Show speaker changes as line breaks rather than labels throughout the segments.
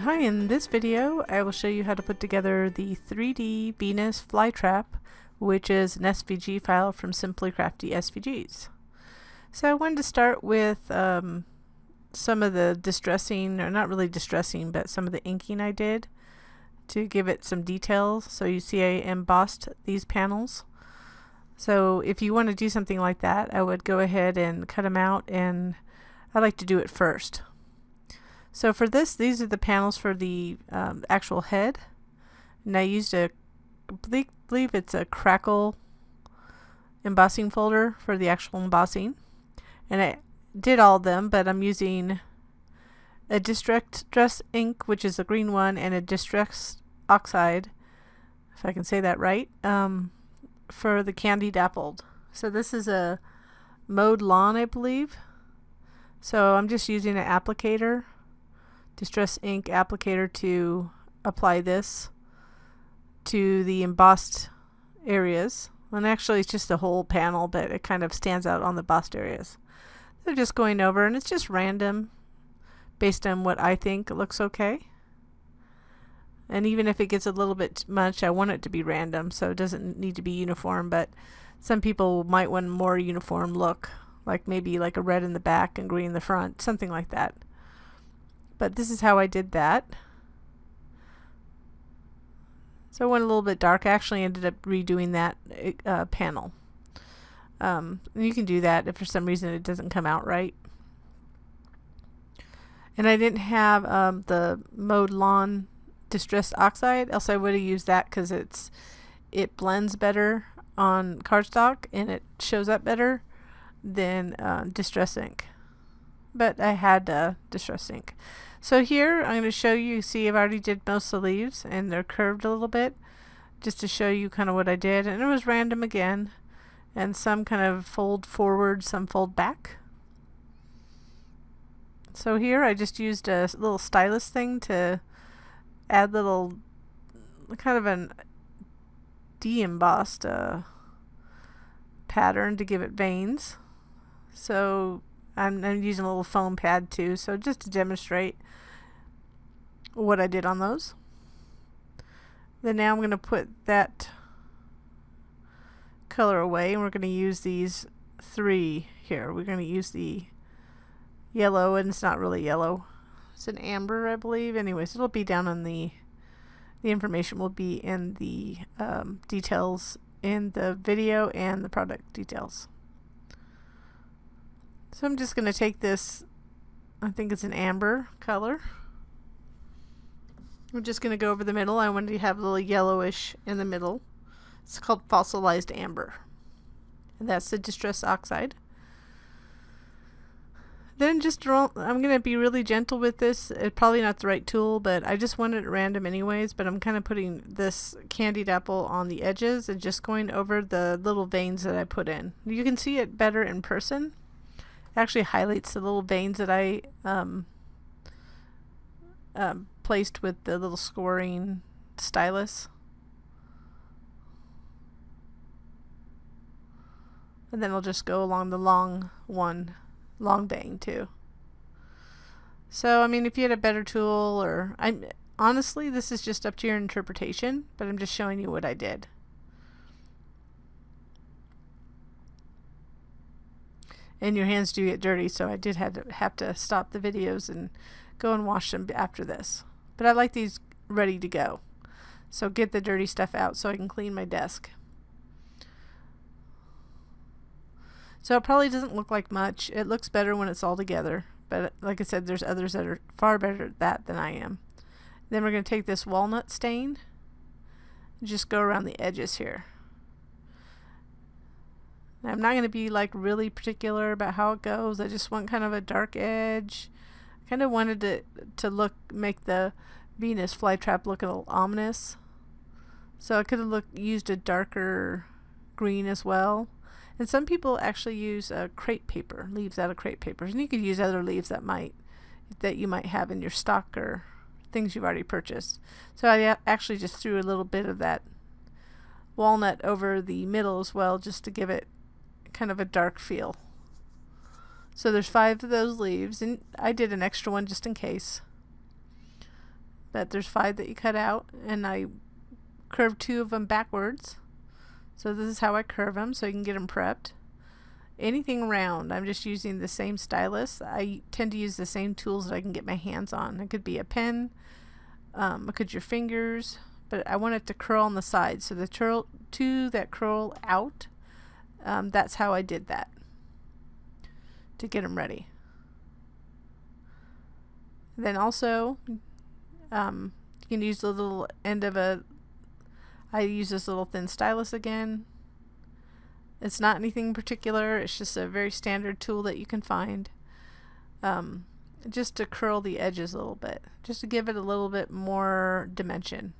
Hi, in this video I will show you how to put together the 3D Venus Flytrap, which is an SVG file from Simply Crafty SVGs. So I wanted to start with some of the distressing, or not really distressing, but some of the inking I did to give it some details. So you see I embossed these panels. So if you want to do something like that, I would go ahead and cut them out, and I like to do it first. So for this, these are the panels for the actual head, and I used I believe it's a Crackle embossing folder for the actual embossing, and I did all of them, but I'm using a Distress ink, which is a green one, and a Distress oxide, if I can say that right, for the candy dappled. So this is a mowed lawn, I believe. So I'm just using an applicator, Distress ink applicator, to apply this to the embossed areas. And actually it's just the whole panel, but it kind of stands out on the embossed areas. So just going over, and it's just random based on what I think looks okay. And even if it gets a little bit much, I want it to be random, so it doesn't need to be uniform, but some people might want a more uniform look, like maybe like a red in the back and green in the front, something like that. But this is how I did that. So I went a little bit dark. I actually ended up redoing that panel. You can do that if for some reason it doesn't come out right. And I didn't have the mowed lawn Distress oxide, else I would have used that because it blends better on cardstock and it shows up better than Distress ink. But I had Distress ink. So here I'm going to show you, see I've already did most of the leaves and they're curved a little bit, just to show you kind of what I did. And it was random again, and some kind of fold forward, some fold back. So here I just used a little stylus thing to add little kind of an de-embossed pattern to give it veins. So I'm using a little foam pad too, so just to demonstrate what I did on those. Then now I'm going to put that color away, and we're going to use these three here. We're going to use the yellow, and it's not really yellow. It's an amber, I believe. Anyways, it'll be down on the information will be in the details in the video and the product details. So I'm just going to take this, I think it's an amber color. I'm just going to go over the middle. I wanted to have a little yellowish in the middle. It's called fossilized amber. And that's the Distress oxide. Then just I'm going to be really gentle with this. It's probably not the right tool, but I just wanted it random anyways. But I'm kind of putting this candied apple on the edges and just going over the little veins that I put in. You can see it better in person. It actually highlights the little veins that I placed with the little scoring stylus. And then I'll just go along the long vein too. So I mean, if you had a better tool, or honestly this is just up to your interpretation, but I'm just showing you what I did. And your hands do get dirty, so I did have to stop the videos and go and wash them after this. But I like these ready to go, so get the dirty stuff out so I can clean my desk. So it probably doesn't look like much. It looks better when it's all together, but like I said, there's others that are far better at that than I am. Then we're going to take this walnut stain and just go around the edges here. Now, I'm not going to be like really particular about how it goes. I just want kind of a dark edge. I kind of wanted it to make the Venus Flytrap look a little ominous. So I could have used a darker green as well. And some people actually use crepe paper, leaves out of crepe papers, and you could use other leaves that you might have in your stock or things you've already purchased. So I actually just threw a little bit of that walnut over the middle as well, just to give it kind of a dark feel. So there's 5 of those leaves, and I did an extra one just in case. but there's 5 that you cut out, and I curved 2 of them backwards. So this is how I curve them so you can get them prepped. Anything round, I'm just using the same stylus. I tend to use the same tools that I can get my hands on. It could be a pen, it could be your fingers, but I want it to curl on the side. So the 2 that curl out, that's how I did that to get them ready. Then also, you can use the little end of I use this little thin stylus again. It's not anything particular, it's just a very standard tool that you can find. Just to curl the edges a little bit, just to give it a little bit more dimension.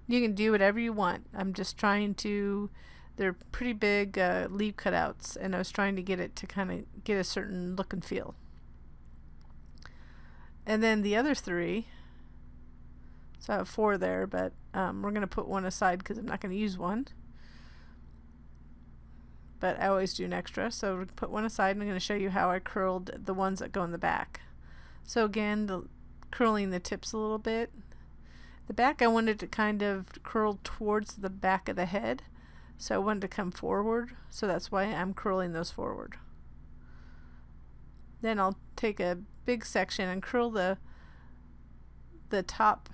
You can do whatever you want. I'm just trying to, they're pretty big leaf cutouts, and I was trying to get it to kind of get a certain look and feel. And then the other 3, so I have 4 there, but we're going to put one aside because I'm not going to use one. But I always do an extra, so we'll put one aside, and I'm going to show you how I curled the ones that go in the back. So again, curling the tips a little bit. The back I wanted to kind of curl towards the back of the head, so I wanted to come forward, so that's why I'm curling those forward. Then I'll take a big section and curl the top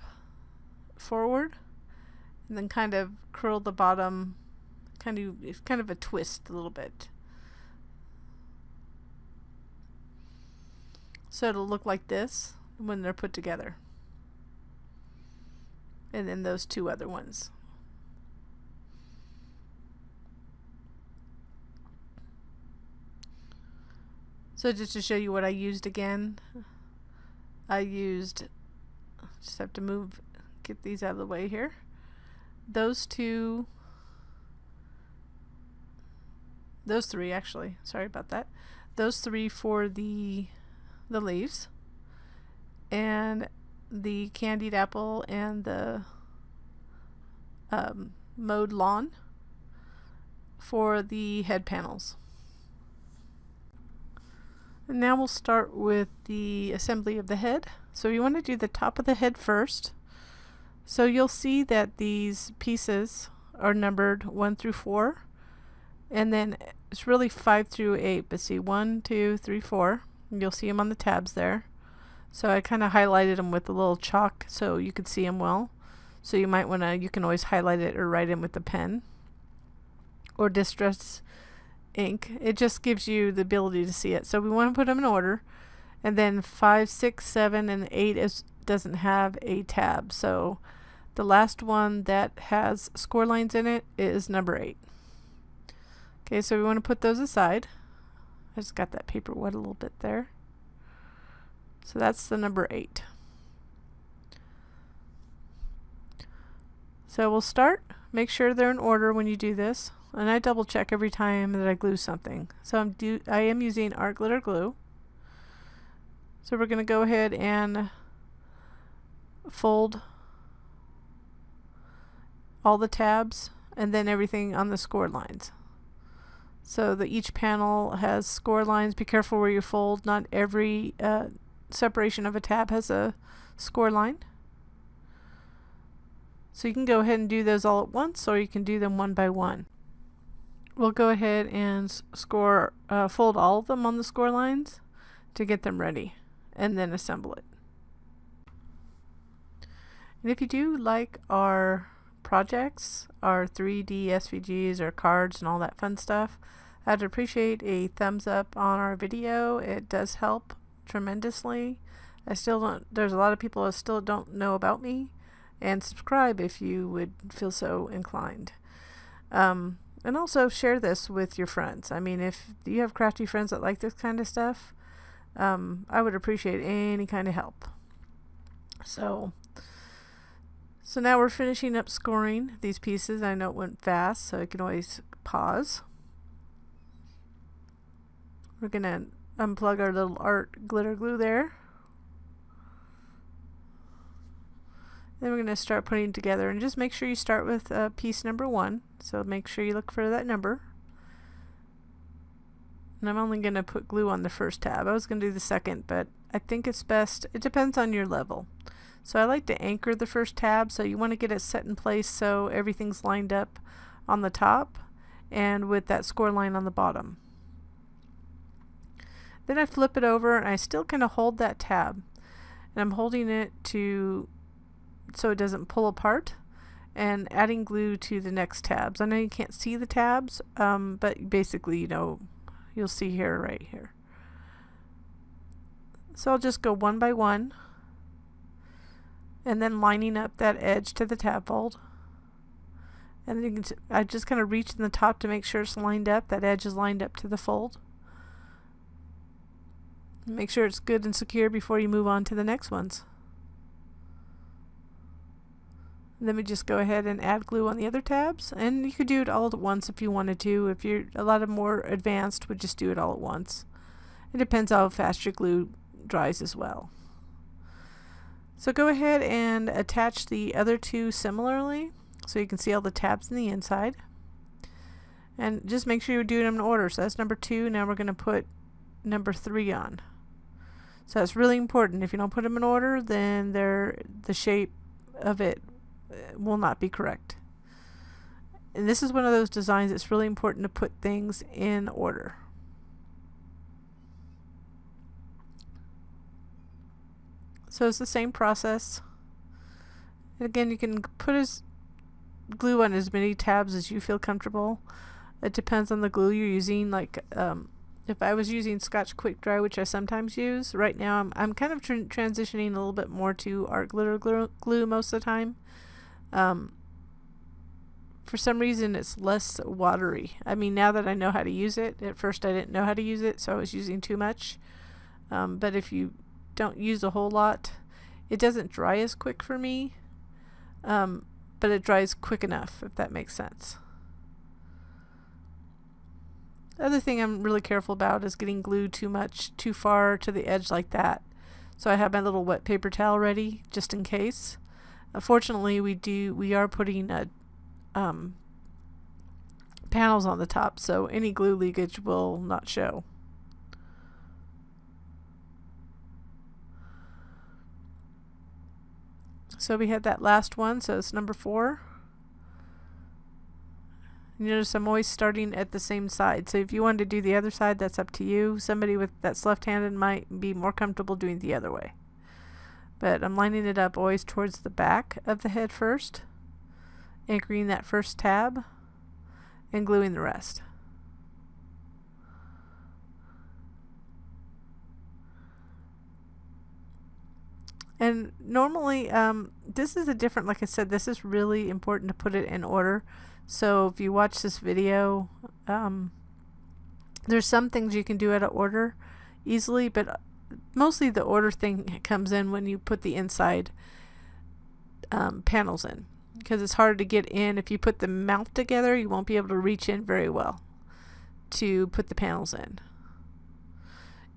forward, and then kind of curl the bottom. It's kind of a twist a little bit. So it'll look like this when they're put together. And then those 2 other ones. So just to show you what I used again, just have to get these out of the way here. Those 3 actually, sorry about that. Those 3 for the leaves, and the candied apple and the mowed lawn for the head panels. And now we'll start with the assembly of the head. So you want to do the top of the head first. So you'll see that these pieces are numbered 1 through 4. And then it's really 5 through 8, but see 1, 2, 3, 4. And you'll see them on the tabs there. So I kind of highlighted them with a little chalk so you could see them well. So you might want to, you can always highlight it or write in with the pen or distress ink. It just gives you the ability to see it. So we want to put them in order. And then 5, 6, 7, and 8 doesn't have a tab. So the last one that has score lines in it is number 8. Okay, so we want to put those aside. I just got that paper wet a little bit there. So that's the number 8. So we'll start. Make sure they're in order when you do this. And I double check every time that I glue something. So I am using art glitter glue. So we're going to go ahead and fold all the tabs and then everything on the score lines. So that each panel has score lines. Be careful where you fold. Not every separation of a tab has a score line. So you can go ahead and do those all at once, or you can do them one by one. We'll go ahead and fold all of them on the score lines to get them ready, and then assemble it. And if you do like our projects, our 3D SVGs, our cards, and all that fun stuff, I'd appreciate a thumbs up on our video. It does help tremendously. There's a lot of people who still don't know about me, and subscribe if you would feel so inclined. And also share this with your friends. I mean, if you have crafty friends that like this kind of stuff, I would appreciate any kind of help. So now we're finishing up scoring these pieces. I know it went fast, so I can always pause. We're going to unplug our little art glitter glue there. Then we're going to start putting together, and just make sure you start with piece number 1. So make sure you look for that number. And I'm only going to put glue on the first tab. I was going to do the second, but I think it's best. It depends on your level. So I like to anchor the first tab, so you want to get it set in place so everything's lined up on the top and with that score line on the bottom. Then I flip it over and I still kind of hold that tab, and I'm holding it so it doesn't pull apart, and adding glue to the next tabs. I know you can't see the tabs, but basically, you know, you'll see here, right here. So I'll just go one by one, and then lining up that edge to the tab fold. And then you can I just kind of reach in the top to make sure it's lined up, that edge is lined up to the fold. Make sure it's good and secure before you move on to the next ones. And then we just go ahead and add glue on the other tabs, and you could do it all at once if you wanted to. If you're a lot more advanced, would just do it all at once. It depends how fast your glue dries as well. So go ahead and attach the other two similarly so you can see all the tabs in the inside. And just make sure you're doing them in order. So that's number 2. Now we're going to put number 3 on. So that's really important. If you don't put them in order, then the shape of it will not be correct. And this is one of those designs that's really important to put things in order. So it's the same process. And again, you can put glue on as many tabs as you feel comfortable. It depends on the glue you're using. Like if I was using Scotch Quick Dry, which I sometimes use, right now I'm kind of transitioning a little bit more to art glitter glue most of the time. For some reason it's less watery. I mean, now that I know how to use it, at first I didn't know how to use it, so I was using too much. But if you don't use a whole lot, it doesn't dry as quick for me, but it dries quick enough, if that makes sense. The other thing I'm really careful about is getting glue too far to the edge like that. So I have my little wet paper towel ready just in case. Fortunately, we are putting panels on the top, so any glue leakage will not show. So we had that last one, so it's number 4. You notice I'm always starting at the same side. So if you wanted to do the other side, that's up to you. Somebody that's left-handed might be more comfortable doing it the other way. But I'm lining it up always towards the back of the head first, anchoring that first tab, and gluing the rest. And normally, this is a different, like I said, this is really important to put it in order. So if you watch this video, there's some things you can do out of order easily, but mostly the order thing comes in when you put the inside panels in, because it's hard to get in. If you put the mouth together, you won't be able to reach in very well to put the panels in.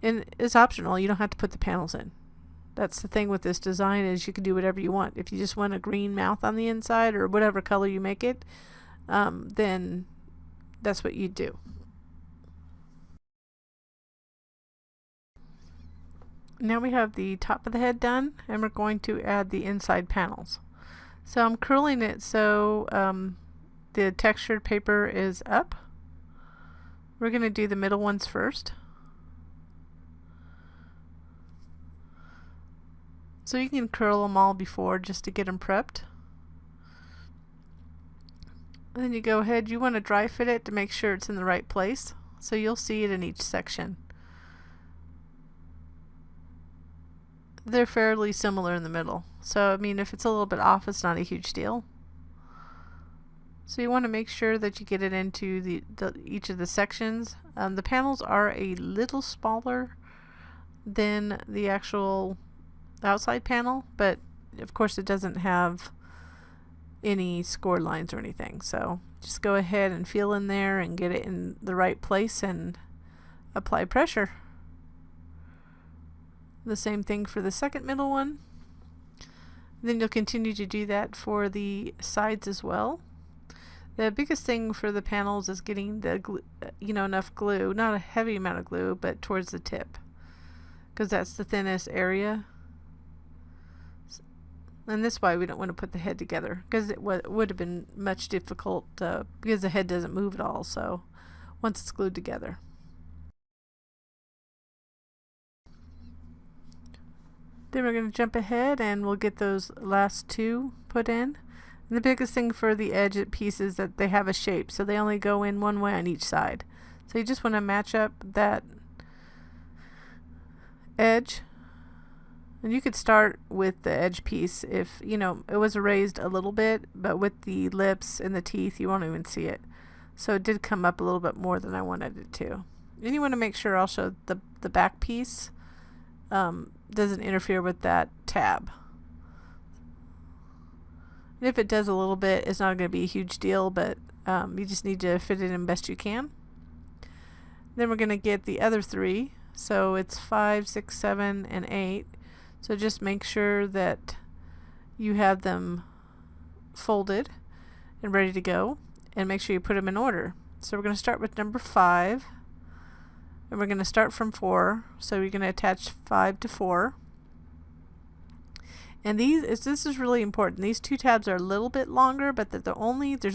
And it's optional. You don't have to put the panels in. That's the thing with this design, is you can do whatever you want. If you just want a green mouth on the inside or whatever color you make it, then that's what you do. Now we have the top of the head done, and we're going to add the inside panels. So I'm curling it so the textured paper is up. We're going to do the middle ones first. So you can curl them all before just to get them prepped. And then you go ahead, you want to dry fit it to make sure it's in the right place. So you'll see it in each section. They're fairly similar in the middle. So I mean, if it's a little bit off, it's not a huge deal. So you want to make sure that you get it into each of the sections. The panels are a little smaller than the actual outside panel, but of course it doesn't have any score lines or anything. So just go ahead and feel in there and get it in the right place and apply pressure. The same thing for the second middle one. Then you'll continue to do that for the sides as well. The biggest thing for the panels is getting the glue, enough glue, not a heavy amount of glue, but towards the tip, because that's the thinnest area. And that's why we don't want to put the head together, because it would have been much difficult because the head doesn't move at all, so once it's glued together. Then we're going to jump ahead and we'll get those last two put in. And the biggest thing for the edge piece is that they have a shape, so they only go in one way on each side. So you just want to match up that edge. And you could start with the edge piece if, you know, it was raised a little bit, but with the lips and the teeth, you won't even see it. So it did come up a little bit more than I wanted it to. And you want to make sure also the back piece doesn't interfere with that tab. And if it does a little bit, it's not going to be a huge deal, but you just need to fit it in best you can. Then we're going to get the other three. So it's 5, 6, 7, and 8. So just make sure that you have them folded and ready to go, and make sure you put them in order. So we're going to start with number 5, and we're going to start from 4. So we're going to attach 5 to 4. And this is really important. These two tabs are a little bit longer, but there's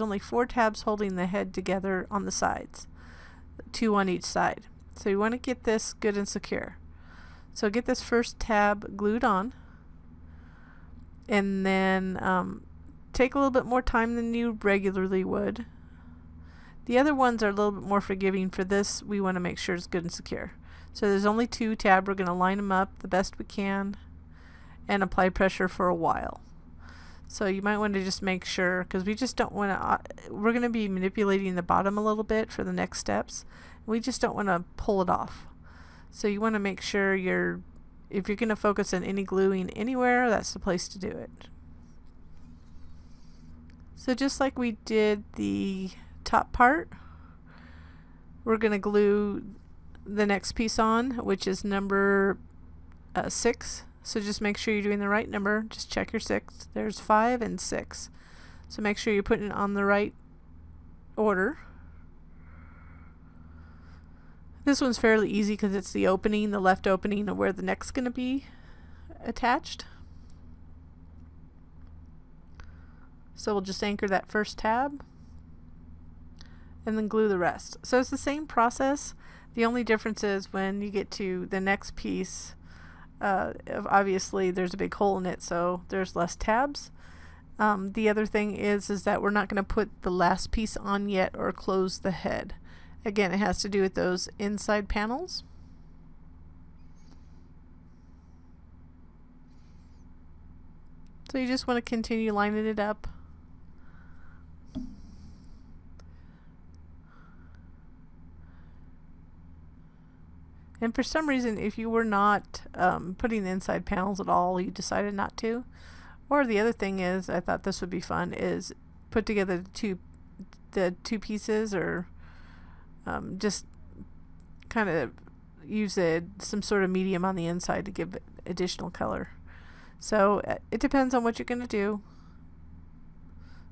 only 4 tabs holding the head together on the sides, 2 on each side. So you want to get this good and secure. So get this first tab glued on, and then take a little bit more time than you regularly would. The other ones are a little bit more forgiving. For this, we want to make sure it's good and secure. So there's only 2 tabs. We're going to line them up the best we can and apply pressure for a while. So you might want to just make sure, because we just don't want to, we're going to be manipulating the bottom a little bit for the next steps. We just don't want to pull it off. So you want to make sure if you're going to focus on any gluing anywhere, that's the place to do it. So just like we did the top part, we're going to glue the next piece on, which is number 6. So just make sure you're doing the right number. Just check your 6. There's 5 and 6. So make sure you're putting it on the right order. This one's fairly easy because it's the opening, the left opening of where the neck's going to be attached. So we'll just anchor that first tab and then glue the rest. So it's the same process. The only difference is when you get to the next piece, obviously there's a big hole in it, so there's less tabs. The other thing is that we're not going to put the last piece on yet or close the head. Again, it has to do with those inside panels. So you just want to continue lining it up. And for some reason, if you were not putting the inside panels at all, you decided not to. Or the other thing is, I thought this would be fun, is put together the two pieces, or just kind of use some sort of medium on the inside to give it additional color. So it depends on what you're going to do.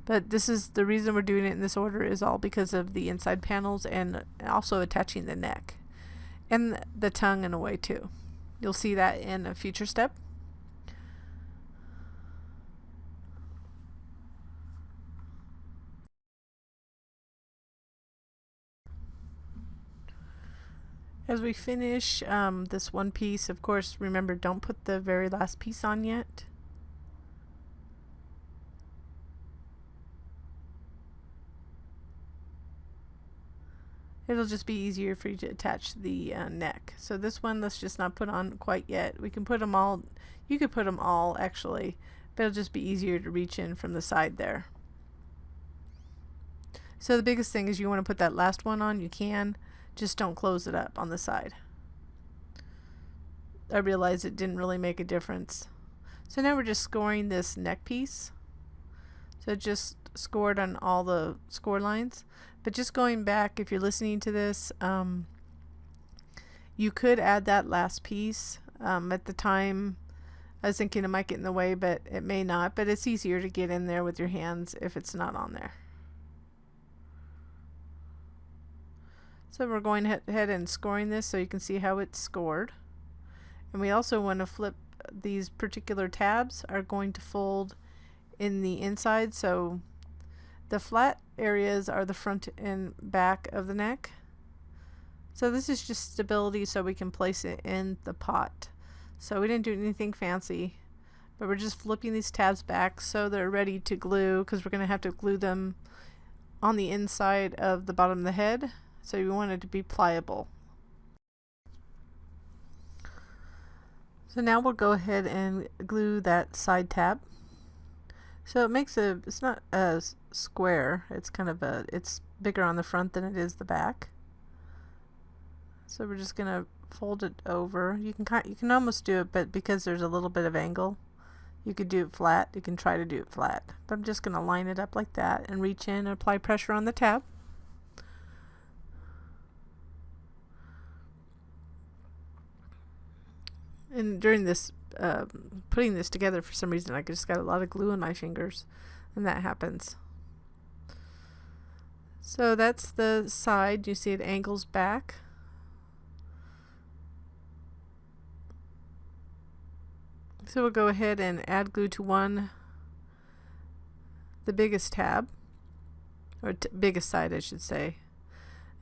But this is the reason we're doing it in this order, is all because of the inside panels and also attaching the neck. And the tongue in a way too. You'll see that in a future step. As we finish this one piece, of course, remember, don't put the very last piece on yet. It'll just be easier for you to attach the neck. So this one, let's just not put on quite yet. We can put them all, you could put them all actually, but it'll just be easier to reach in from the side there. So the biggest thing is you want to put that last one on, you can, just don't close it up on the side. I realized it didn't really make a difference. So now we're just scoring this neck piece. So just scored on all the score lines. But just going back, if you're listening to this, you could add that last piece. At the time, I was thinking it might get in the way, but it may not. But it's easier to get in there with your hands if it's not on there. So we're going ahead and scoring this so you can see how it's scored. And we also want to flip these particular tabs are going to fold in the inside, so the flat areas are the front and back of the neck. So this is just stability so we can place it in the pot. So we didn't do anything fancy, but we're just flipping these tabs back so they're ready to glue, because we're going to have to glue them on the inside of the bottom of the head. So we want it to be pliable. So now we'll go ahead and glue that side tab. So it makes it's not a square, it's kind of it's bigger on the front than it is the back. So we're just gonna fold it over. You can almost do it, but because there's a little bit of angle, you could do it flat. You can try to do it flat. But I'm just gonna line it up like that and reach in and apply pressure on the tab. And during this putting this together, for some reason I just got a lot of glue in my fingers, and that happens. So that's the side. You see it angles back. So we'll go ahead and add glue to the biggest tab, or biggest side I should say,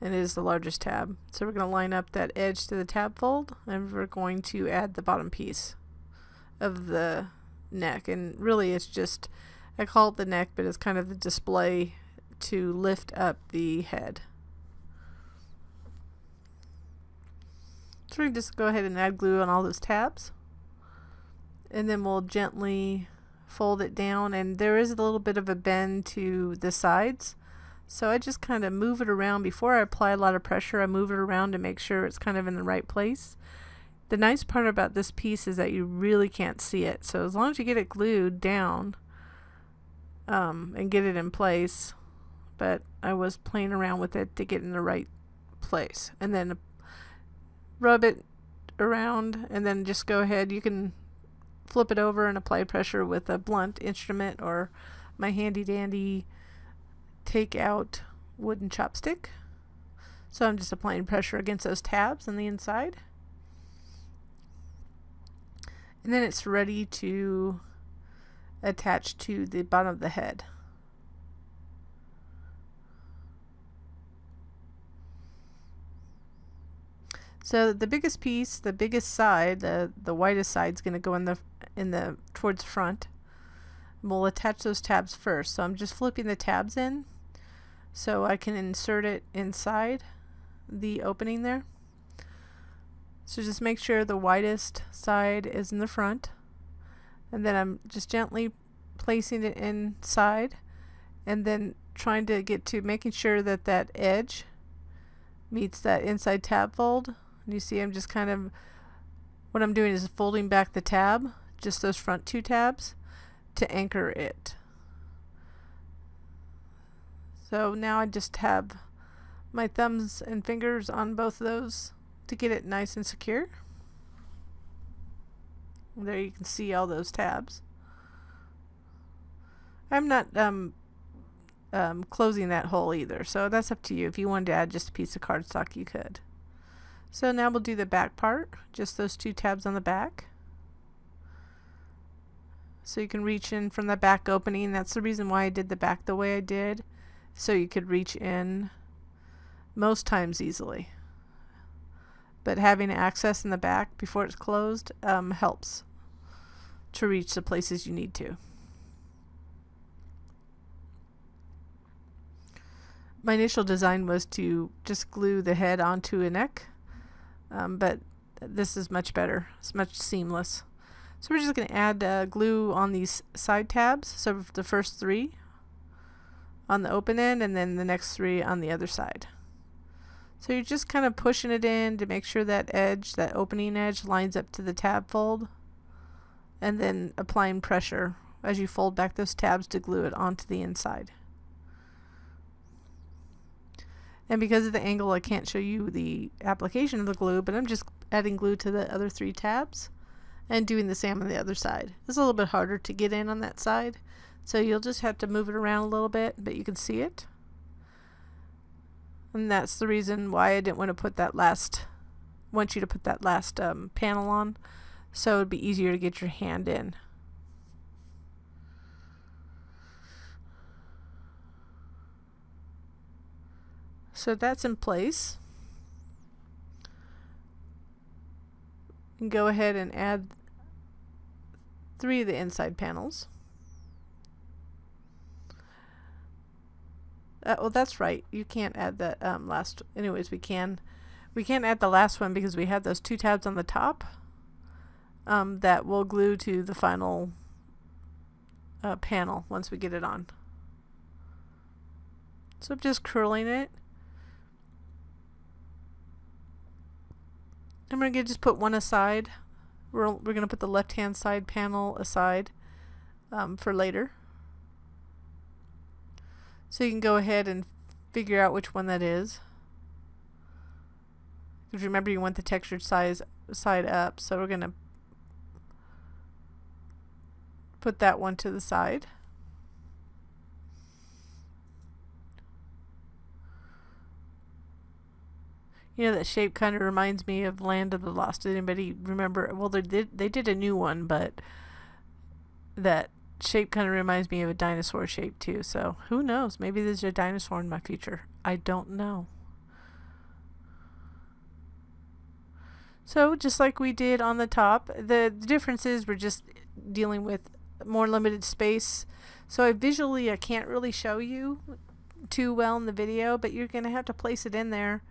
and it is the largest tab. So we're going to line up that edge to the tab fold, and we're going to add the bottom piece of the neck. And really it's just, I call it the neck, but it's kind of the display to lift up the head. So we can just go ahead and add glue on all those tabs, and then we'll gently fold it down. And there is a little bit of a bend to the sides, so I just kind of move it around. Before I apply a lot of pressure, I move it around to make sure it's kind of in the right place. The nice part about this piece is that you really can't see it, so as long as you get it glued down and get it in place, but I was playing around with it to get in the right place, and then rub it around, and then just go ahead. You can flip it over and apply pressure with a blunt instrument or my handy dandy take out wooden chopstick. So I'm just applying pressure against those tabs on the inside, and then it's ready to attach to the bottom of the head. So the biggest piece, the biggest side, the widest side is going to go in the towards the front. We'll attach those tabs first. So I'm just flipping the tabs in so I can insert it inside the opening there. So just make sure the widest side is in the front, and then I'm just gently placing it inside, and then trying to get to making sure that that edge meets that inside tab fold. And you see I'm just kind of, what I'm doing is folding back the tab, just those front two tabs, to anchor it. So now I just have my thumbs and fingers on both of those to get it nice and secure. And there you can see all those tabs. I'm not closing that hole either, so that's up to you. If you wanted to add just a piece of cardstock, you could. So now we'll do the back part, just those two tabs on the back. So you can reach in from the back opening. That's the reason why I did the back the way I did, so you could reach in most times easily. But having access in the back before it's closed helps to reach the places you need to. My initial design was to just glue the head onto a neck, but this is much better. It's much seamless. So we're just going to add glue on these side tabs. So the first three on the open end, and then the next three on the other side. So you're just kind of pushing it in to make sure that edge, that opening edge, lines up to the tab fold, and then applying pressure as you fold back those tabs to glue it onto the inside. And because of the angle, I can't show you the application of the glue, but I'm just adding glue to the other three tabs and doing the same on the other side. It's a little bit harder to get in on that side, so you'll just have to move it around a little bit, but you can see it. And that's the reason why I didn't want to put that last, want you to put that last panel on, so it'd be easier to get your hand in. So that's in place. And go ahead and add 3 of the inside panels. Well, that's right. You can't add that last. Anyways, we can't add the last one because we have those 2 tabs on the top that will glue to the final panel once we get it on. So I'm just curling it. And we're going to just put one aside. We're going to put the left-hand side panel aside for later. So you can go ahead and figure out which one that is. Because remember, you want the textured side up. So we're going to put that one to the side. You know, that shape kind of reminds me of Land of the Lost. Did anybody remember? Well, they did a new one, but that shape kind of reminds me of a dinosaur shape too. So who knows? Maybe there's a dinosaur in my future. I don't know. So just like we did on the top, the difference is we're just dealing with more limited space. So I can't really show you too well in the video, but you're going to have to place it in there.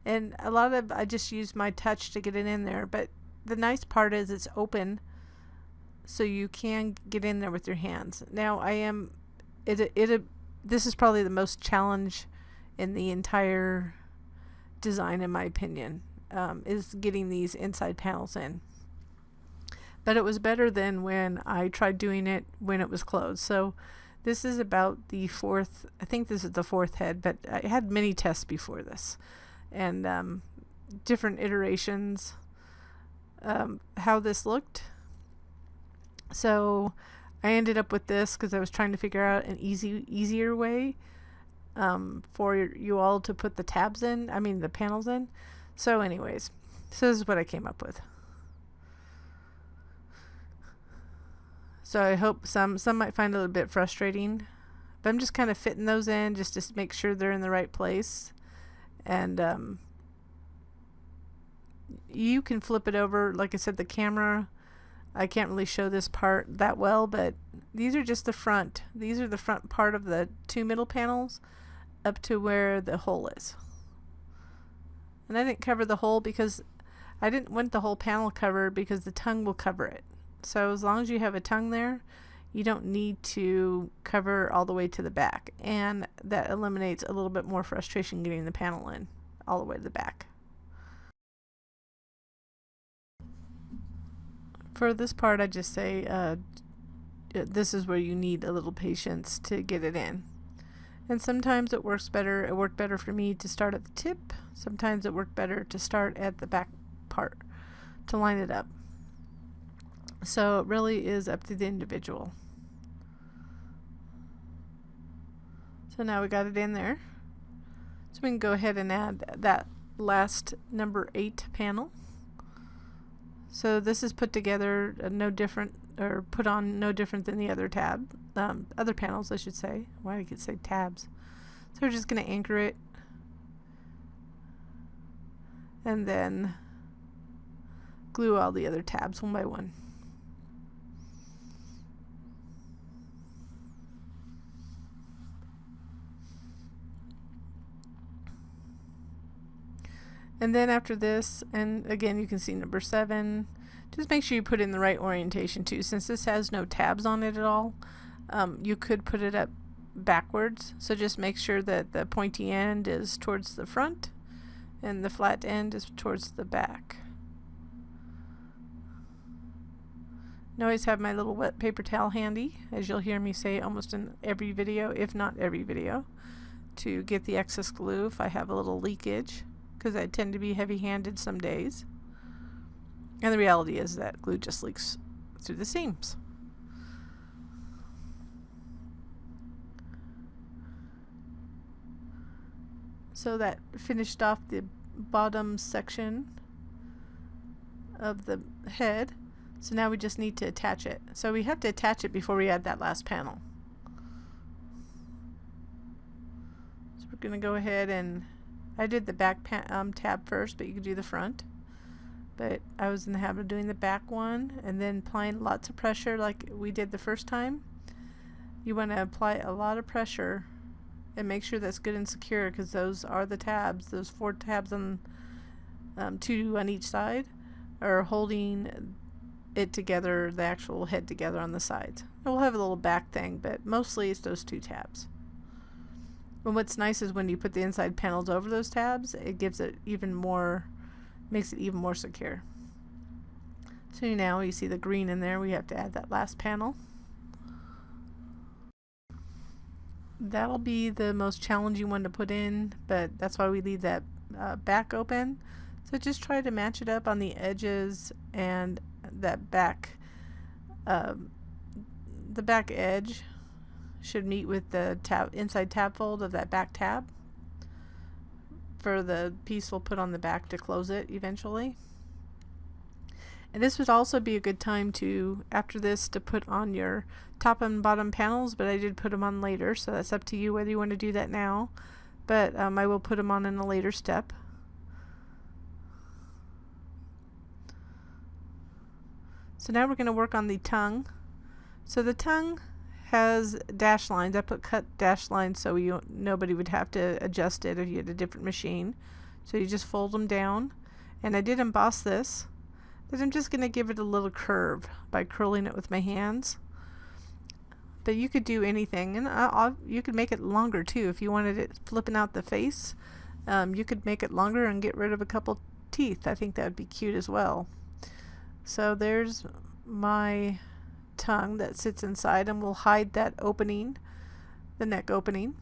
And I just use my touch to get it in there. But the nice part is it's open, so you can get in there with your hands. Now this is probably the most challenge in the entire design, in my opinion, is getting these inside panels in. But it was better than when I tried doing it when it was closed. So this is about the 4th, I think this is the 4th head, but I had many tests before this. And different iterations how this looked. So I ended up with this because I was trying to figure out an easier way for you all to put the tabs in, the panels in. So anyways, so this is what I came up with. So I hope some might find it a little bit frustrating, but I'm just kind of fitting those in just to make sure they're in the right place. And you can flip it over. Like I said, the camera, I can't really show this part that well, but these are just the front. These are the front part of the 2 middle panels up to where the hole is. And I didn't cover the hole because I didn't want the whole panel covered because the tongue will cover it. So as long as you have a tongue there, you don't need to cover all the way to the back, and that eliminates a little bit more frustration getting the panel in all the way to the back. For this part, I just say this is where you need a little patience to get it in. And sometimes it works better. It worked better for me to start at the tip. Sometimes it worked better to start at the back part to line it up. So it really is up to the individual. So now we got it in there. So we can go ahead and add that last number 8 panel. So this is put together no different, or put on no different than the other other panels, I should say. Why did I say tabs? So we're just going to anchor it, and then glue all the other tabs one by one. And then after this, and again you can see number 7, just make sure you put in the right orientation too. Since this has no tabs on it at all, you could put it up backwards. So just make sure that the pointy end is towards the front and the flat end is towards the back. I always have my little wet paper towel handy, as you'll hear me say almost in every video, if not every video, to get the excess glue if I have a little leakage, because I tend to be heavy-handed some days. And the reality is that glue just leaks through the seams. So that finished off the bottom section of the head. So now we just need to attach it. So we have to attach it before we add that last panel. So we're going to go ahead and, I did the back tab first, but you could do the front. But I was in the habit of doing the back one and then applying lots of pressure like we did the first time. You want to apply a lot of pressure and make sure that's good and secure, because those are the tabs. Those 4 tabs on 2 on each side are holding it together, the actual head together on the sides. And we'll have a little back thing, but mostly it's those 2 tabs. And what's nice is when you put the inside panels over those tabs, it gives it even more, makes it even more secure. So now you see the green in there. We have to add that last panel. That'll be the most challenging one to put in, but that's why we leave that back open. So just try to match it up on the edges, and that back, the back edge should meet with the inside tab fold of that back tab for the piece we'll put on the back to close it eventually. And this would also be a good time to, after this, to put on your top and bottom panels, but I did put them on later, so that's up to you whether you want to do that now. But I will put them on in a later step. So now we're going to work on the tongue. So the tongue has dash lines. I put cut dash lines so nobody would have to adjust it if you had a different machine. So you just fold them down. And I did emboss this, but I'm just going to give it a little curve by curling it with my hands. But you could do anything, and you could make it longer too if you wanted it flipping out the face. You could make it longer and get rid of a couple teeth. I think that would be cute as well. So there's my tongue that sits inside, and we'll hide that opening, the neck opening.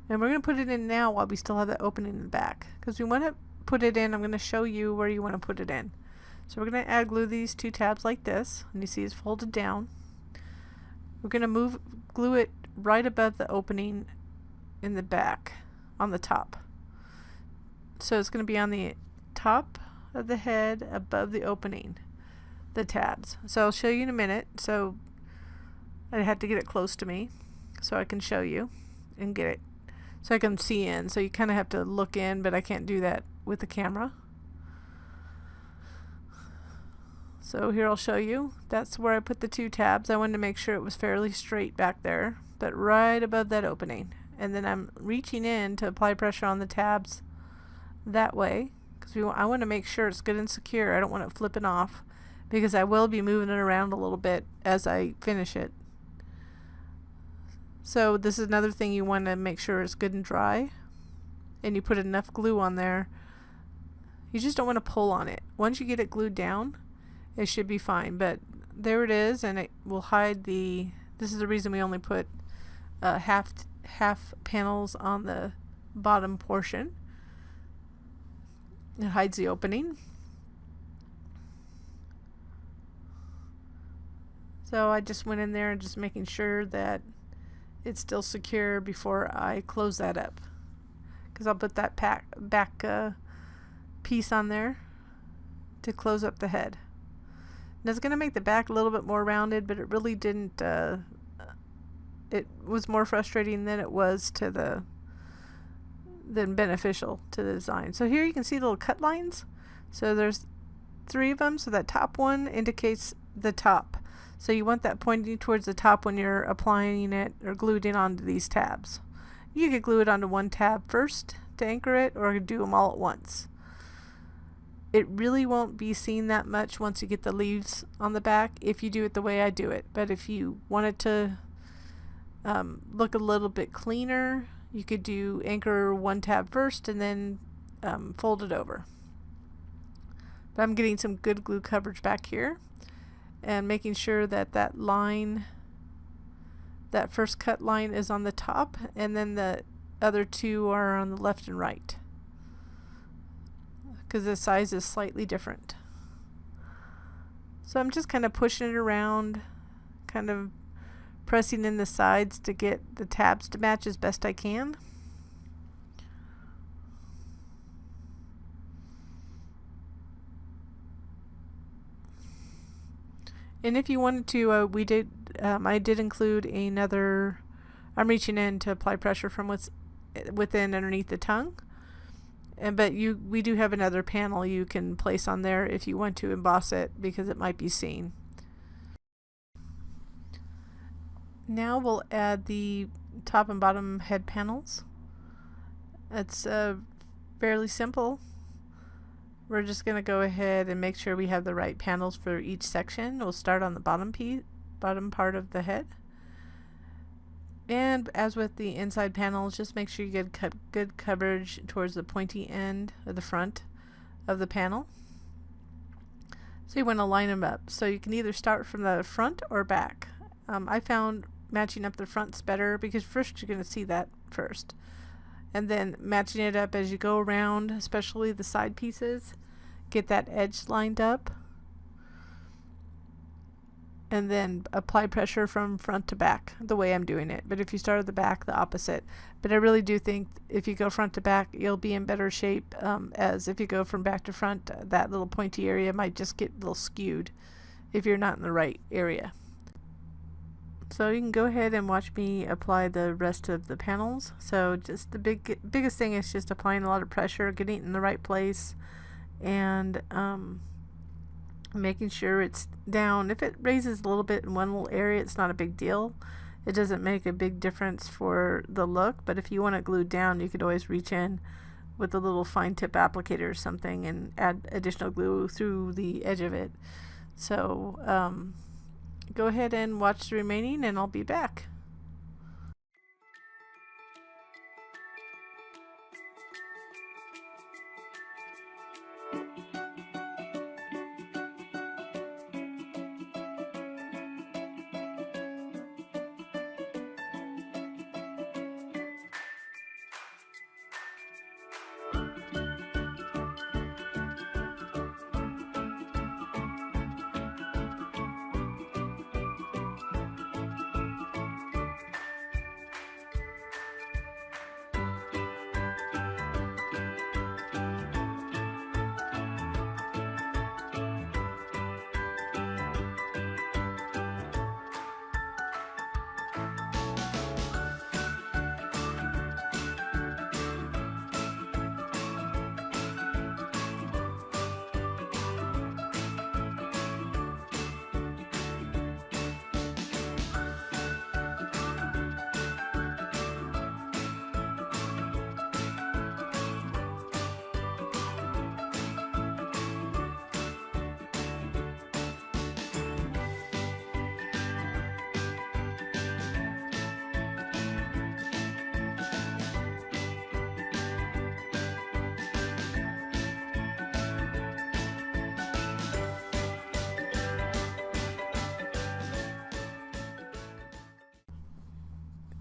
And we're going to put it in now while we still have that opening in the back, because we want to put it in. I'm going to show you where you want to put it in. So we're going to add glue these 2 tabs like this, and you see it's folded down. We're going to glue it right above the opening in the back on the top. So it's going to be on the top of the head above the opening, the tabs. So I'll show you in a minute. So I had to get it close to me so I can show you and get it so I can see in. So you kind of have to look in, but I can't do that with the camera. So here I'll show you. That's where I put the 2 tabs. I wanted to make sure it was fairly straight back there, but right above that opening. And then I'm reaching in to apply pressure on the tabs that way, because I want to make sure it's good and secure. I don't want it flipping off, because I will be moving it around a little bit as I finish it. So this is another thing, you want to make sure it's good and dry, and you put enough glue on there. You just don't want to pull on it. Once you get it glued down, it should be fine. But there it is, and it will hide the, this is the reason we only put half panels on the bottom portion. It hides the opening. So I just went in there and just making sure that it's still secure before I close that up, because I'll put that back piece on there to close up the head. And it's going to make the back a little bit more rounded, but it really didn't, it was more frustrating than it was to than beneficial to the design. So here you can see little cut lines. So there's 3 of them. So that top one indicates the top. So you want that pointing towards the top when you're applying it or glued in onto these tabs. You could glue it onto one tab first to anchor it, or do them all at once. It really won't be seen that much once you get the leaves on the back if you do it the way I do it. But if you want it to look a little bit cleaner, you could do anchor one tab first and then fold it over. But I'm getting some good glue coverage back here and making sure that that line, that first cut line, is on the top, and then the other 2 are on the left and right, because the size is slightly different. So I'm just kind of pushing it around, kind of pressing in the sides to get the tabs to match as best I can. And if you wanted to, I did include another, I'm reaching in to apply pressure from what's within underneath the tongue. But we do have another panel you can place on there if you want to emboss it, because it might be seen. Now we'll add the top and bottom head panels. It's fairly simple. We're just going to go ahead and make sure we have the right panels for each section. We'll start on the bottom part of the head. And as with the inside panels, just make sure you get good coverage towards the pointy end of the front of the panel. So you want to line them up. So you can either start from the front or back. I found matching up the fronts better, because first you're going to see that first. And then matching it up as you go around, especially the side pieces, get that edge lined up. And then apply pressure from front to back, the way I'm doing it. But if you start at the back, the opposite. But I really do think if you go front to back, you'll be in better shape, as if you go from back to front, that little pointy area might just get a little skewed if you're not in the right area. So you can go ahead and watch me apply the rest of the panels. So just the biggest thing is just applying a lot of pressure, getting it in the right place, and making sure it's down. If it raises a little bit in one little area, it's not a big deal. It doesn't make a big difference for the look, but if you want it glued down, you could always reach in with a little fine tip applicator or something and add additional glue through the edge of it. So go ahead and watch the remaining, and I'll be back.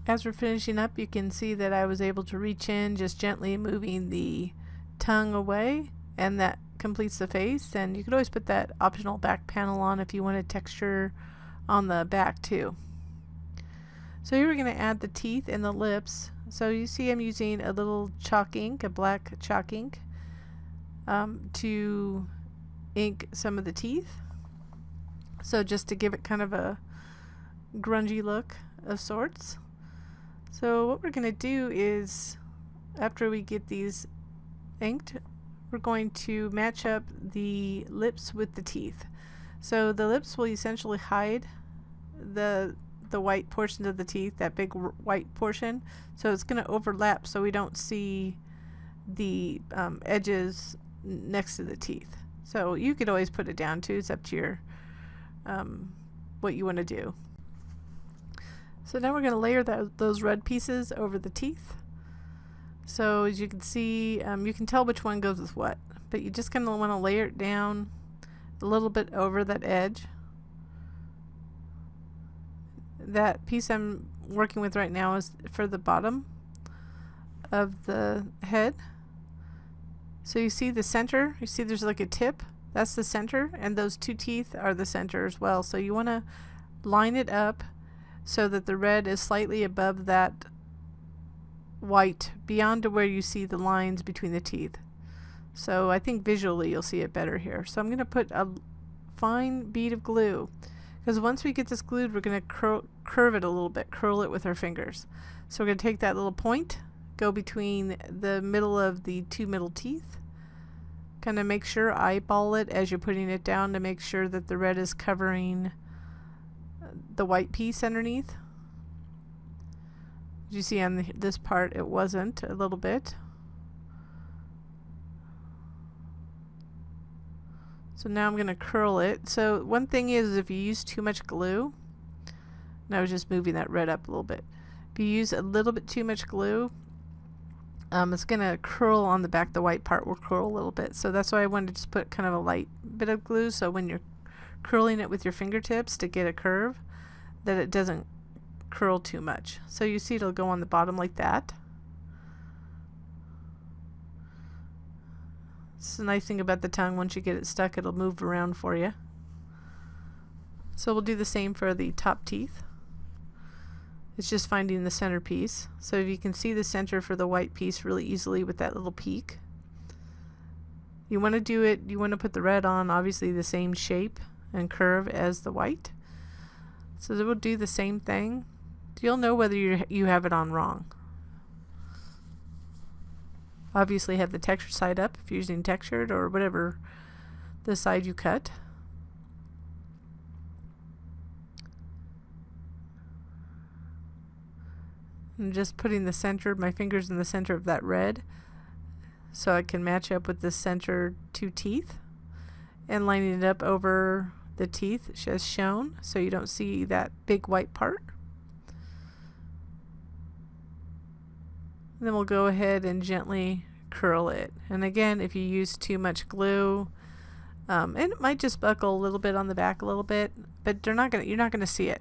As we're finishing up, you can see that I was able to reach in, just gently moving the tongue away, and that completes the face. And you could always put that optional back panel on if you wanted texture on the back too. So here we're going to add the teeth and the lips. So you see I'm using a little chalk ink, a black chalk ink, to ink some of the teeth. So just to give it kind of a grungy look of sorts. So what we're going to do is, after we get these inked, we're going to match up the lips with the teeth. So the lips will essentially hide the white portions of the teeth, that big white portion. So it's going to overlap so we don't see the edges next to the teeth. So you could always put it down too. It's up to your what you want to do. So now we're going to layer those red pieces over the teeth. So as you can see, you can tell which one goes with what, but you just kind of want to layer it down a little bit over that edge. That piece I'm working with right now is for the bottom of the head. So you see the center, you see there's like a tip, that's the center, and those two teeth are the center as well. So you want to line it up so that the red is slightly above that white, beyond to where you see the lines between the teeth. So I think visually you'll see it better here. So I'm going to put a fine bead of glue, Because once we get this glued, we're going to curve it a little bit, curl it with our fingers. So we're going to take that little point, go between the middle of the two middle teeth, kind of make sure, eyeball it as you're putting it down to make sure that the red is covering the white piece underneath. As you see on this part, it wasn't a little bit. So now I'm going to curl it. So one thing is, if you use too much glue, and I was just moving that red up a little bit. If you use a little bit too much glue, it's going to curl on the back. The white part will curl a little bit. So that's why I wanted to just put kind of a light bit of glue, so when you're curling it with your fingertips to get a curve, that it doesn't curl too much. So you see it'll go on the bottom like that. It's the nice thing about the tongue, once you get it stuck, it'll move around for you. So we'll do the same for the top teeth. It's just finding the center piece. So if you can see the center for the white piece really easily with that little peak. You want to do it, you want to put the red on obviously the same shape and curve as the white. So we'll do the same thing. You'll know whether you have it on wrong. Obviously have the textured side up if you're using textured, or whatever the side you cut. I'm just putting the center, my fingers in the center of that red so I can match up with the center two teeth, and lining it up over the teeth as shown so you don't see that big white part. Then we'll go ahead and gently curl it. And again, if you use too much glue, and it might just buckle a little bit on the back a little bit, but you're not gonna see it.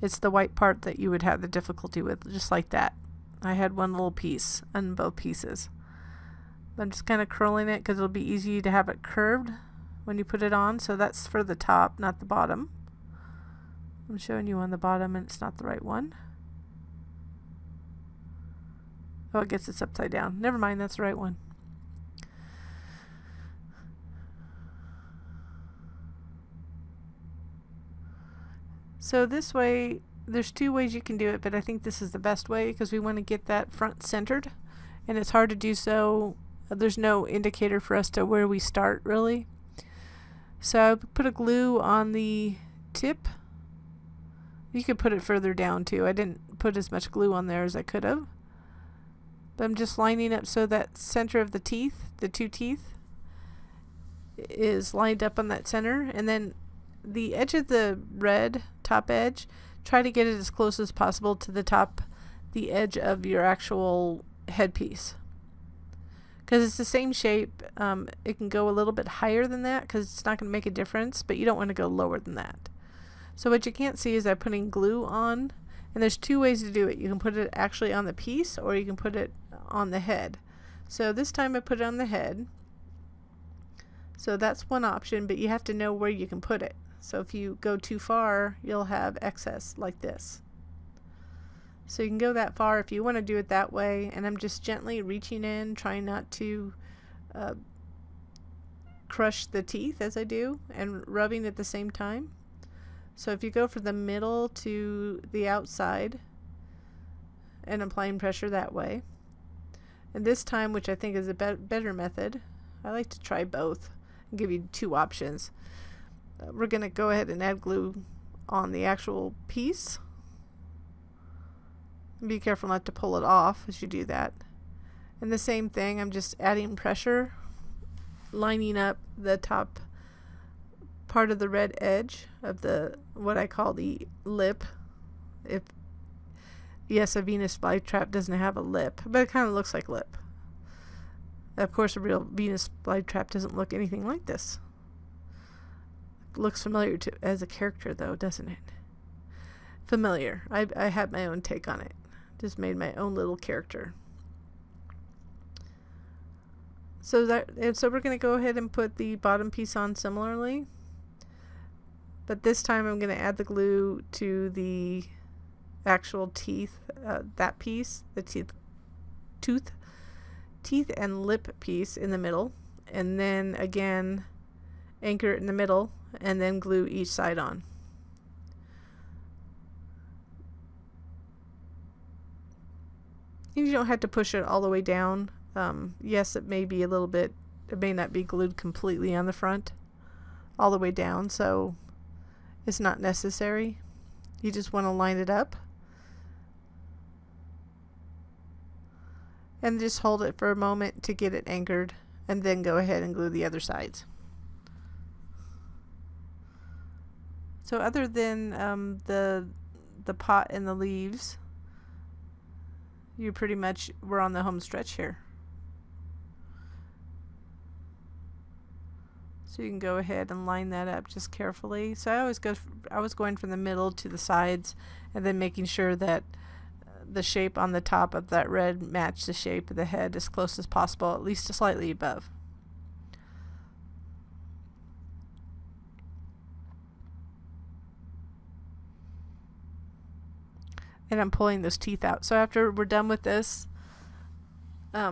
It's the white part that you would have the difficulty with, just like that. I had one little piece on both pieces. I'm just kind of curling it because it'll be easy to have it curved when you put it on. So that's for the top, not the bottom. I'm showing you on the bottom and it's not the right one. Oh, it gets this upside down. Never mind, that's the right one. So this way, there's two ways you can do it, but I think this is the best way because we want to get that front centered, and it's hard to do so. There's no indicator for us to where we start really. So I put a glue on the tip. You could put it further down too. I didn't put as much glue on there as I could have. But I'm just lining up so that center of the teeth, the two teeth, is lined up on that center, and then the edge of the red top edge, try to get it as close as possible to the edge of your actual headpiece. Because it's the same shape, it can go a little bit higher than that because it's not going to make a difference, but you don't want to go lower than that. So what you can't see is I'm putting glue on, and there's two ways to do it. You can put it actually on the piece, or you can put it on the head. So this time I put it on the head. So that's one option, but you have to know where you can put it. So if you go too far, you'll have excess like this. So you can go that far if you want to do it that way, and I'm just gently reaching in, trying not to crush the teeth as I do, and rubbing at the same time. So if you go from the middle to the outside and applying pressure that way, and this time, which I think is a better method, I like to try both and give you two options. We're going to go ahead and add glue on the actual piece. Be careful not to pull it off as you do that. And the same thing, I'm just adding pressure, lining up the top part of the red edge of the what I call the lip. Yes, a Venus flytrap doesn't have a lip, but it kind of looks like lip. Of course, a real Venus flytrap doesn't look anything like this. It looks familiar as a character, though, doesn't it? Familiar. I had my own take on it. Just made my own little character. So we're going to go ahead and put the bottom piece on similarly. But this time I'm going to add the glue to the actual teeth, that piece, the teeth and lip piece in the middle, and then again anchor it in the middle and then glue each side on. You don't have to push it all the way down. Yes, it may be a little bit, it may not be glued completely on the front all the way down, so it's not necessary. You just want to line it up and just hold it for a moment to get it anchored, and then go ahead and glue the other sides. So other than the pot and the leaves, you pretty much were on the home stretch here. So you can go ahead and line that up just carefully. So I was going from the middle to the sides, and then making sure that the shape on the top of that red matched the shape of the head as close as possible, at least slightly above. And I'm pulling those teeth out. So after we're done with this, you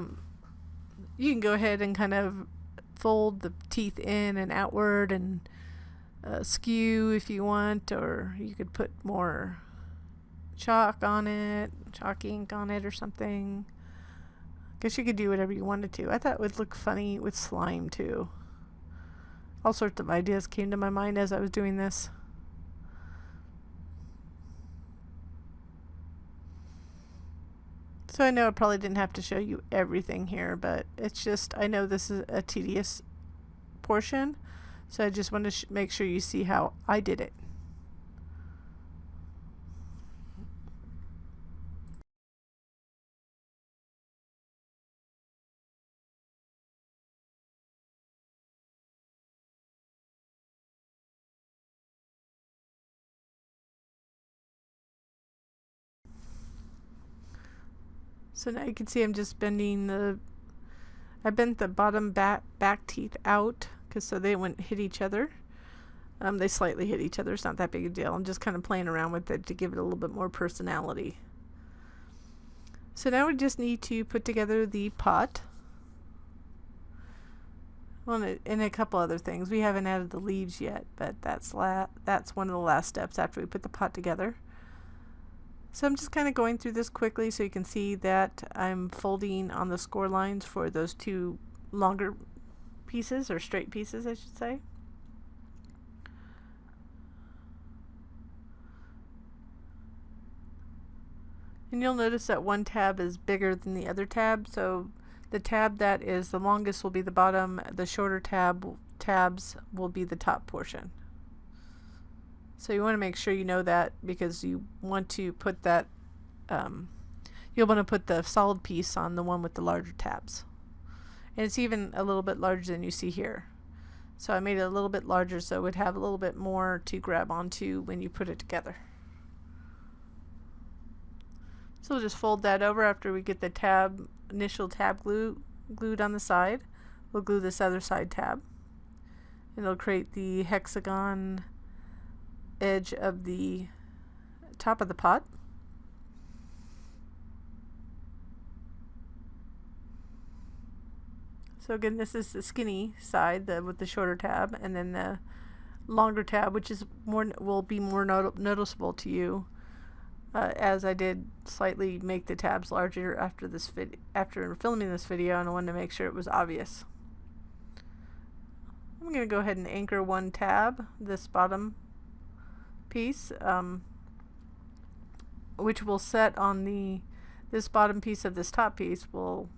can go ahead and kind of fold the teeth in and outward and skew if you want, or you could put more chalk on it, chalk ink on it or something. Guess you could do whatever you wanted to. I thought it would look funny with slime too. All sorts of ideas came to my mind as I was doing this. So I know I probably didn't have to show you everything here, but it's just, I know this is a tedious portion, so I just want to make sure you see how I did it. So now you can see I'm just bending I bent the bottom back teeth out, so they wouldn't hit each other. They slightly hit each other, it's not that big a deal. I'm just kind of playing around with it to give it a little bit more personality. So now we just need to put together the pot. Well, and a couple other things. We haven't added the leaves yet, but that's one of the last steps after we put the pot together. So I'm just kind of going through this quickly so you can see that I'm folding on the score lines for those two longer pieces, or straight pieces I should say. And you'll notice that one tab is bigger than the other tab, so the tab that is the longest will be the bottom, the shorter tabs will be the top portion. So you want to make sure you know that, because you want to put that, you'll want to put the solid piece on the one with the larger tabs. And it's even a little bit larger than you see here. So I made it a little bit larger so it would have a little bit more to grab onto when you put it together. So we'll just fold that over after we get the initial tab glued on the side. We'll glue this other side tab. And it'll create the hexagon edge of the top of the pot. So again, this is the skinny side with the shorter tab, and then the longer tab, which is will be more noticeable to you, as I did slightly make the tabs larger after filming this video, and I wanted to make sure it was obvious. I'm going to go ahead and anchor one tab, this bottom piece, which will set on this bottom piece of this top piece will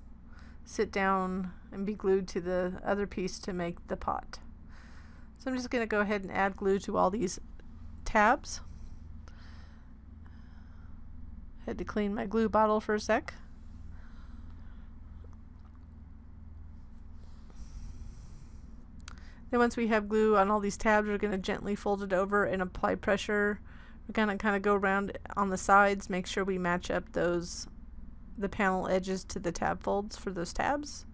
sit down and be glued to the other piece to make the pot. So I'm just going to go ahead and add glue to all these tabs. Had to clean my glue bottle for a sec. Then once we have glue on all these tabs, we're going to gently fold it over and apply pressure. We're going to kind of go around on the sides, make sure we match up the panel edges to the tab folds for those tabs.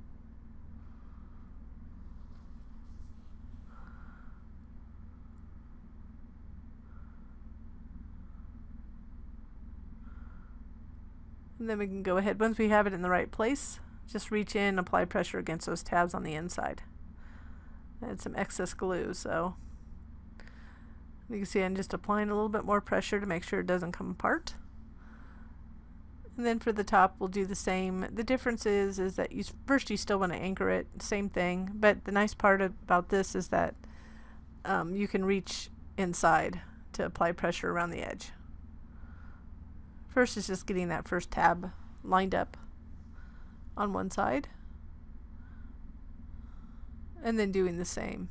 And then we can go ahead, once we have it in the right place, just reach in, apply pressure against those tabs on the inside. Add some excess glue, so you can see I'm just applying a little bit more pressure to make sure it doesn't come apart. And then for the top, we'll do the same. The difference is that you still want to anchor it, same thing. But the nice part about this is that you can reach inside to apply pressure around the edge. First is just getting that first tab lined up on one side, and then doing the same.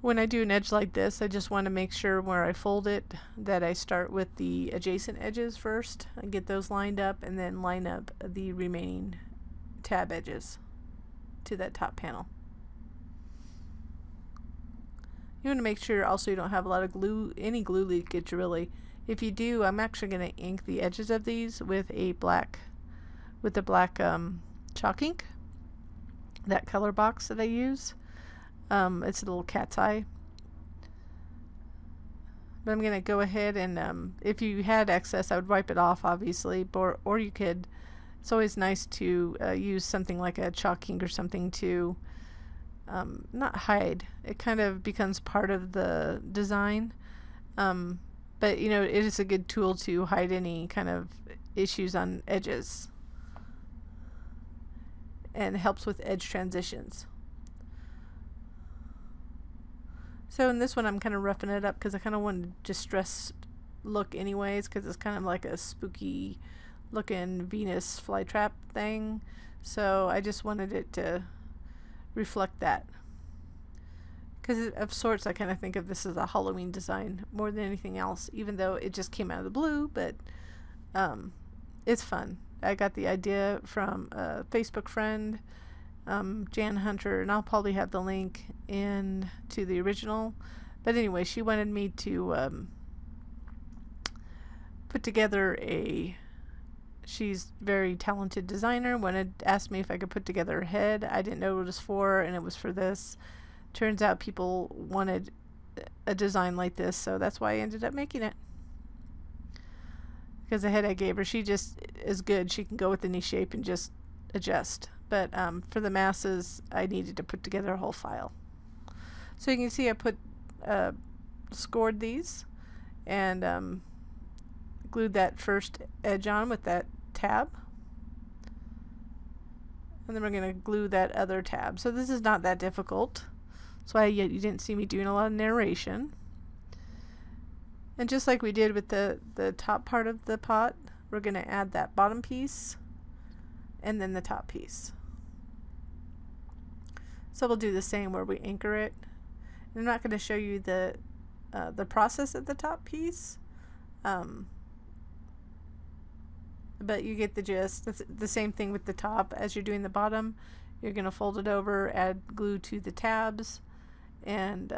When I do an edge like this, I just want to make sure where I fold it that I start with the adjacent edges first and get those lined up, and then line up the remaining tab edges to that top panel. You want to make sure also you don't have a lot of glue, any glue leakage really. If you do, I'm actually going to ink the edges of these with the black chalk ink, that color box that I use. It's a little cat's eye. But I'm going to go ahead and if you had excess, I would wipe it off obviously, or you could, it's always nice to use something like a chalk ink or something to not hide. It kind of becomes part of the design. But you know, it is a good tool to hide any kind of issues on edges, and helps with edge transitions. So in this one I'm kind of roughing it up because I kind of want a distressed look anyways, because it's kind of like a spooky looking Venus flytrap thing. So I just wanted it to reflect that. Because of sorts I kind of think of this as a Halloween design more than anything else, even though it just came out of the blue, but it's fun. I got the idea from a Facebook friend, Jan Hunter, and I'll probably have the link in to the original. But anyway, she wanted me to put together she's a very talented designer, asked me if I could put together a head. I didn't know what it was for, and it was for this. Turns out people wanted a design like this, so that's why I ended up making it. Because the head I gave her, she just is good. She can go with any shape and just adjust. But for the masses, I needed to put together a whole file. So you can see I scored these and glued that first edge on with that tab. And then we're going to glue that other tab. So this is not that difficult. That's why you didn't see me doing a lot of narration. And just like we did with the top part of the pot, we're going to add that bottom piece and then the top piece. So we'll do the same where we anchor it. And I'm not going to show you the process of the top piece, but you get the gist. It's the same thing with the top. As you're doing the bottom, you're going to fold it over, add glue to the tabs, and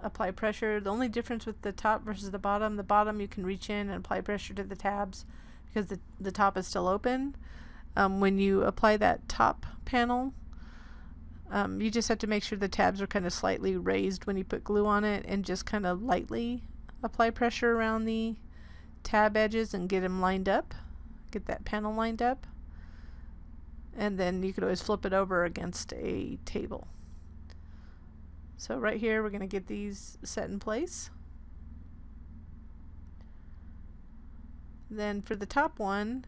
apply pressure. The only difference with the top versus the bottom you can reach in and apply pressure to the tabs because the top is still open. When you apply that top panel, you just have to make sure the tabs are kind of slightly raised when you put glue on it, and just kind of lightly apply pressure around the tab edges and get them lined up, get that panel lined up. And then you could always flip it over against a table. So right here we're going to get these set in place. Then for the top one,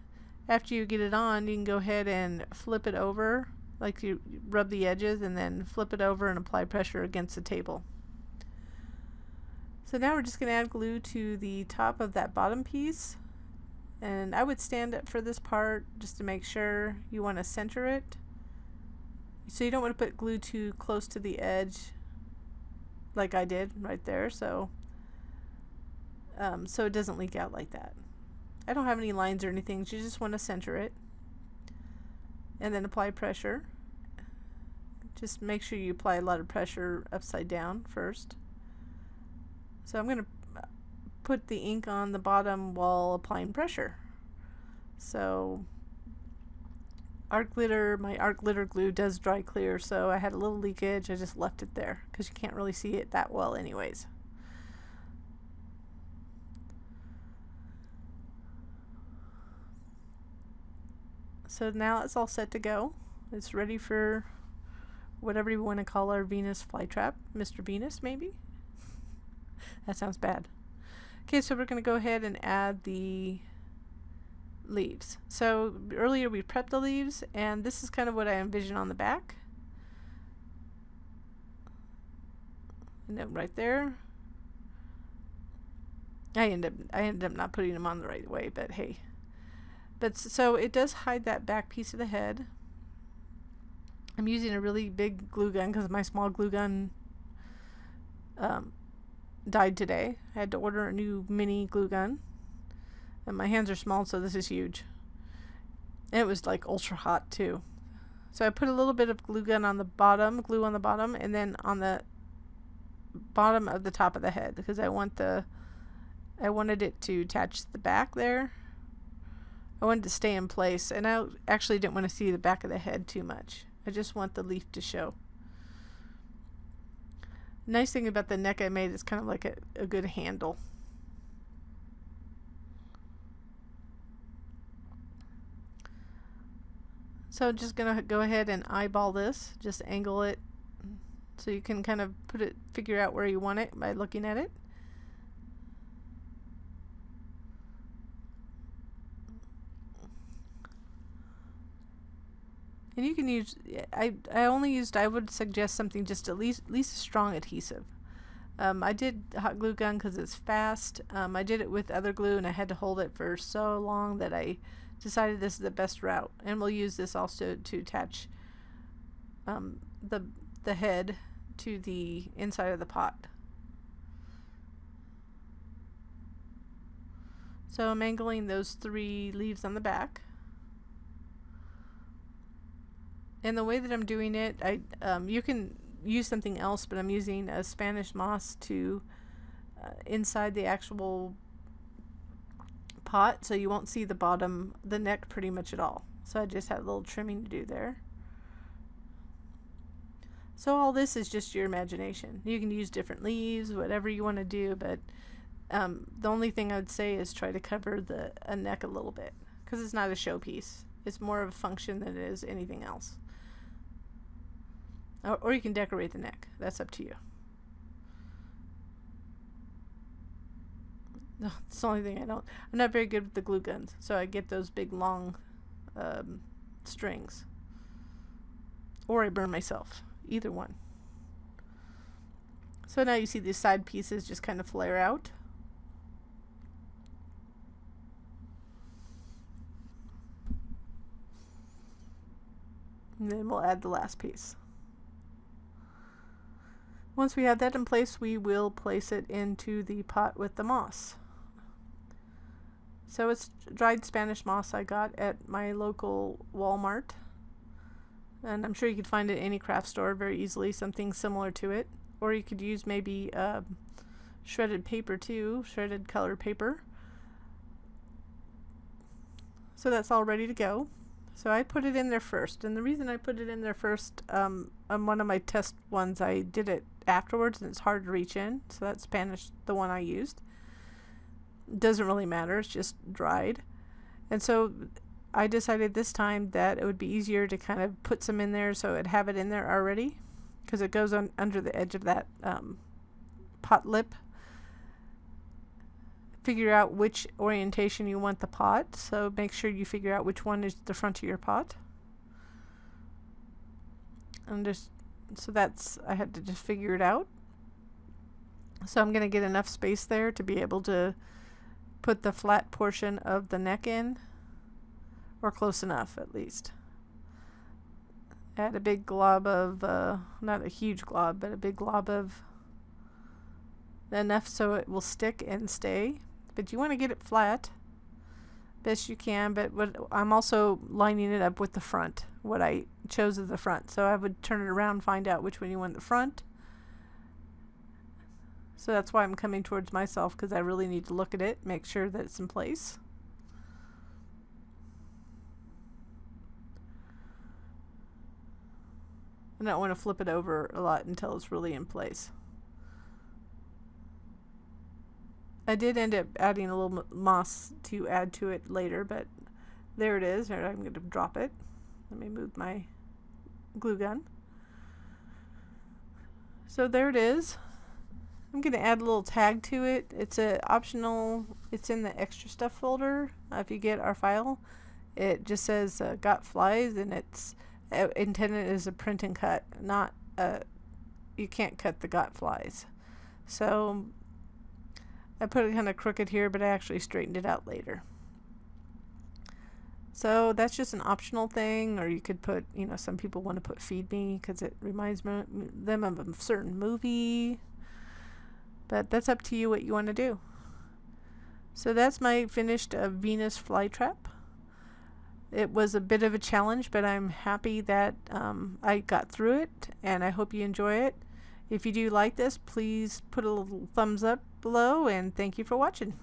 after you get it on, you can go ahead and flip it over, like you rub the edges and then flip it over and apply pressure against the table. So now we're just going to add glue to the top of that bottom piece. And I would stand up for this part just to make sure. You want to center it. So you don't want to put glue too close to the edge like I did right there, so it doesn't leak out like that. I don't have any lines or anything, you just want to center it. And then apply pressure. Just make sure you apply a lot of pressure upside down first. So I'm going to put the ink on the bottom while applying pressure. So my art glitter glue does dry clear, so I had a little leakage. I just left it there because you can't really see it that well anyways. So now it's all set to go. It's ready for whatever you want to call our Venus flytrap. Mr. Venus, maybe? That sounds bad. Okay, so we're going to go ahead and add the leaves. So earlier we prepped the leaves, and this is kind of what I envision on the back. And then right there. I ended up not putting them on the right way, but hey. But so it does hide that back piece of the head. I'm using a really big glue gun because my small glue gun died today. I had to order a new mini glue gun. And my hands are small, so this is huge. And it was like ultra hot too. So I put a little bit of glue on the bottom, and then on the bottom of the top of the head, because I wanted it to attach the back there. I wanted to stay in place, and I actually didn't want to see the back of the head too much. I just want the leaf to show. Nice thing about the neck I made is kind of like a good handle. So I'm just gonna go ahead and eyeball this, just angle it so you can kind of figure out where you want it by looking at it. And you can use, I would suggest something just at least a strong adhesive. I did hot glue gun because it's fast. I did it with other glue and I had to hold it for so long that I decided this is the best route. And we'll use this also to attach the head to the inside of the pot. So I'm angling those 3 leaves on the back. And the way that I'm doing it, you can use something else, but I'm using a Spanish moss to inside the actual pot, so you won't see the bottom, the neck pretty much at all. So I just had a little trimming to do there. So all this is just your imagination. You can use different leaves, whatever you want to do, but the only thing I would say is try to cover a neck a little bit, because it's not a showpiece. It's more of a function than it is anything else. Or you can decorate the neck. That's up to you. No, it's the only thing I'm not very good with the glue guns, so I get those big long strings. Or I burn myself. Either one. So now you see these side pieces just kind of flare out. And then we'll add the last piece. Once we have that in place, we will place it into the pot with the moss. So it's dried Spanish moss I got at my local Walmart. And I'm sure you could find it at any craft store very easily, something similar to it. Or you could use maybe shredded paper too, shredded color paper. So that's all ready to go. So I put it in there first, and the reason I put it in there first, on one of my test ones, I did it afterwards, and it's hard to reach in. So that's Spanish, the one I used. Doesn't really matter, it's just dried. And so I decided this time that it would be easier to kind of put some in there so I'd have it in there already, because it goes on under the edge of that pot lip. Figure out which orientation you want the pot, so make sure you figure out which one is the front of your pot. And I had to just figure it out. So I'm going to get enough space there to be able to put the flat portion of the neck in, or close enough at least. Add a big glob of, not a huge glob, but a big glob of enough so it will stick and stay. But you want to get it flat best you can, but I'm also lining it up with the front, what I chose as the front. So I would turn it around, find out which one you want the front. So that's why I'm coming towards myself, because I really need to look at it, make sure that it's in place. I don't want to flip it over a lot until it's really in place. I did end up adding a little moss to add to it later, but there it is. Right, I'm going to drop it. Let me move my glue gun. So there it is. I'm going to add a little tag to it. It's a optional, it's in the extra stuff folder. If you get our file, it just says got flies, and it's intended as a print and cut, not you can't cut the got flies. So I put it kind of crooked here, but I actually straightened it out later. So that's just an optional thing, or you could put, you know, some people want to put feed me because it reminds them of a certain movie. But that's up to you what you want to do. So that's my finished Venus Flytrap. It was a bit of a challenge, but I'm happy that I got through it, and I hope you enjoy it. If you do like this, please put a little thumbs up below, and thank you for watching.